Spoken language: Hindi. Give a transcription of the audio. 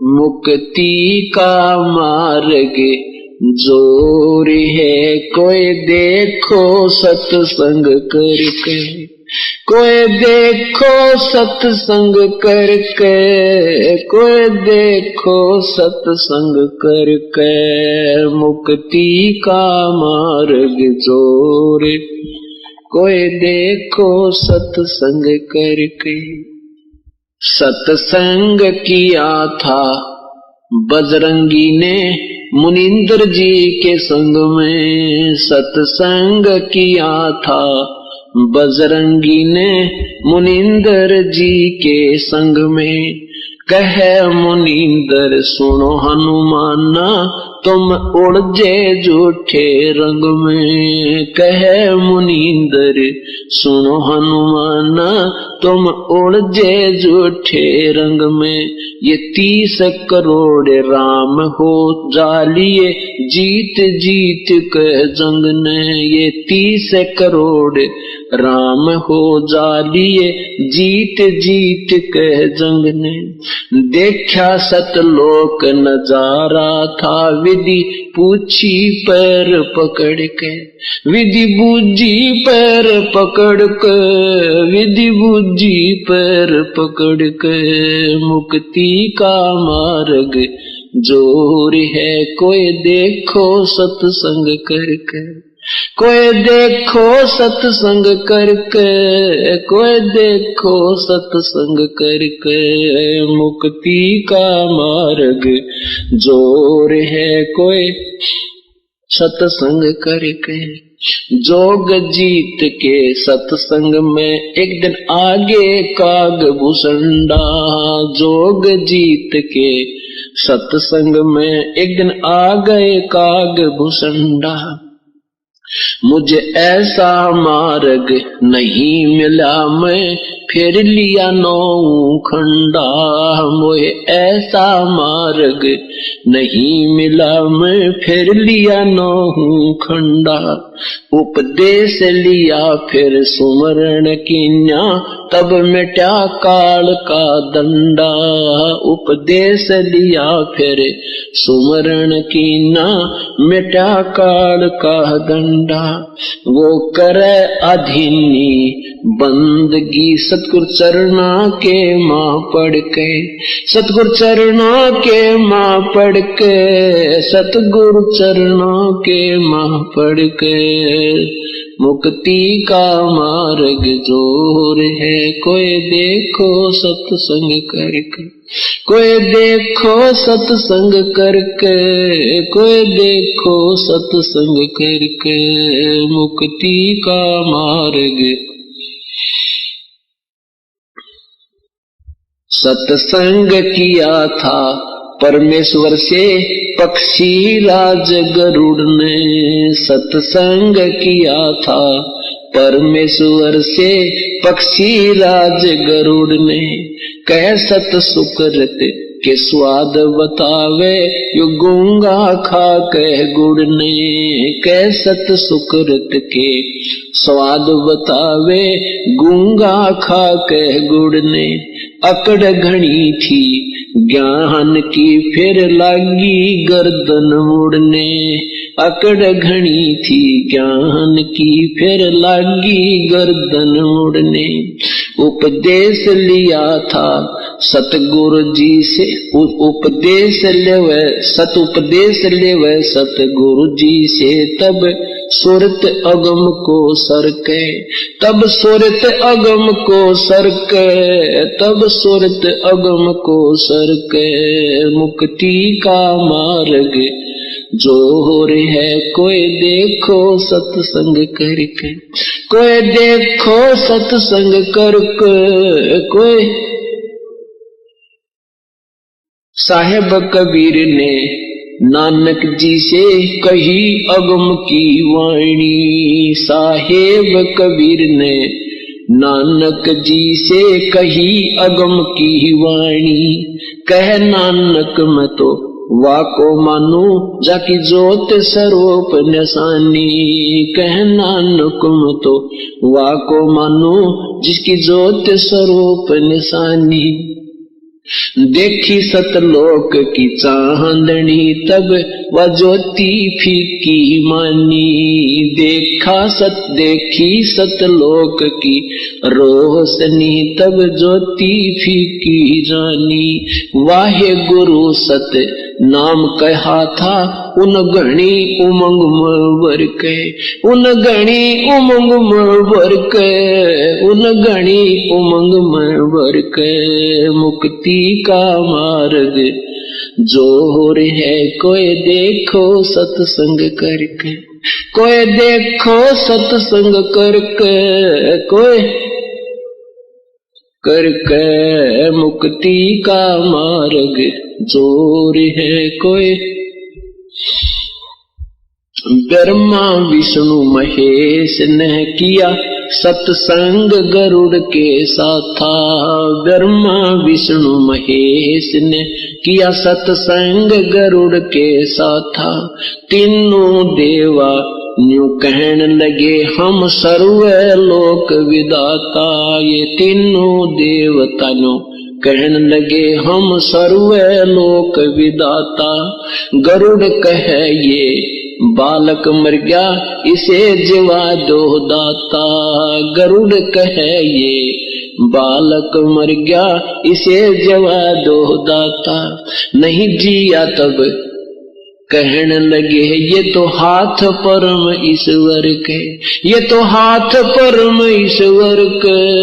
मुक्ति का मार्ग जोर है, कोई देखो सत्संग करके, कोई देखो सत्संग करके, कोई देखो सत्संग करके, मुक्ति का मार्ग जोर, कोई देखो सत्संग करके। सत्संग किया था बजरंगी ने मुनिंदर जी के संग में, सत्संग किया था बजरंगी ने मुनिंदर जी के संग में। कहे मुनिंदर सुनो हनुमाना, तुम उलझे झूठे रंग में। कहे मुनिंदर सुनो हनुमाना, तुम उलझे झूठे रंग में। ये 30 करोड़ राम हो जालिए, जीत जीत के जंग ने। ये 30 करोड़ राम हो जालिए, जीत जीत के जंग ने। देखा सतलोक नजारा था, विधि पूछी पैर पकड़ के, विधि बूझी पैर पकड़ के, विधि बूझी पैर पकड़ के। मुक्ति का मार्ग जोर है, कोई देखो सत्संग करके, कोई देखो सत्संग करके, कोई देखो सत्संग करके। मुक्ति का मार्ग जोर है, कोई सत्संग करके। जोग जीत के सत्संग में एक दिन आगे काग भूसंडा, जोग जीत के सत्संग में एक दिन आ गए काग भूसंडा। मुझे ऐसा मार्ग नहीं मिला, मैं फिर लिया 9 खंडा। मुझे ऐसा मार्ग नहीं मिला, मैं फिर लिया 9 खंडा। उपदेश लिया फिर सुमरण कीन्या, तब मिटा काल का दंडा। उपदेश लिया फिर सुमरण कीन्या, मिटा काल का दंडा। वो करे अधीनी बंदगी सतगुरु चरणा के मां पढ़ के, सतगुरु चरणा के मां पढ़ के, सतगुरु चरणा के मां पढ़ के। मुक्ति का मार्ग जोर है, कोई देखो सत्संग करके, कोई देखो सत्संग करके, कोई देखो सत्संग करके। मुक्ति का मार्ग सत्संग किया था परमेश्वर से पक्षी राज गरुड़ ने। सत्संग किया था परमेश्वर से पक्षी राज गरुड़ ने। कह सत सुकृत के स्वाद बतावे, यो गूंगा खा कह गुड़ ने। कह सत सुकृत के स्वाद बतावे, गूंगा खा कह गुड़ ने। अकड़ घनी थी ज्ञान की, फिर लागी गर्दन मुड़ने। अकड़ घनी थी ज्ञान की, फिर लागी गर्दन मुड़ने। उपदेश लिया था सतगुरु जी से, उपदेश लेवे सतुपदेश लेवे सतगुरु जी से। तब सुरत अगम को सरके, तब सुरत अगम को सरके, तब सुरत अगम को सरके। मुक्ति का मार्ग जोर है, कोई देखो सत्संग करके, कोई देखो सत्संग करके। कोई साहेब कबीर ने नानक जी से कही अगम की वाणी। साहेब कबीर ने नानक जी से कही अगम की वाणी। कह नानक मैं तो वाको मानू, जाकी जोत स्वरूप निशानी। कह नानक मैं तो वाको मानू, जिसकी जोत स्वरूप निशानी। देखी सतलोक की चांदनी तब वह ज्योति फीकी मानी। देखी सतलोक की रोशनी तब ज्योति फीकी जानी। वाहे गुरु सत नाम कहा था उन घणी उमंग मर के, उन घणी उमंग मर के, उन घणी उमंग मर के। मुक्ति का मार्ग जोर है कोई देखो सत्संग करके, कोई देखो सत्संग करके, कोई करके। मुक्ति का मार्ग जोर है कोई। ब्रह्मा विष्णु महेश ने किया सत्संग गरुड़ के साथा। ब्रह्मा विष्णु महेश ने किया सत्संग गरुड़ के साथा। तीनों देवा न्यू कहन लगे हम सर्व लोक विदाता। ये तीनों देवता न्यू कहन लगे हम सर्व लोक विदाता। गरुड़ कहे ये बालक मर गया इसे जीवा दो दाता। गरुड़ कहे ये बालक मर गया इसे जीवा दो दाता। नहीं जिया तब कहन लगे ये तो हाथ परम ईश्वर के, ये तो हाथ परम ईश्वर के।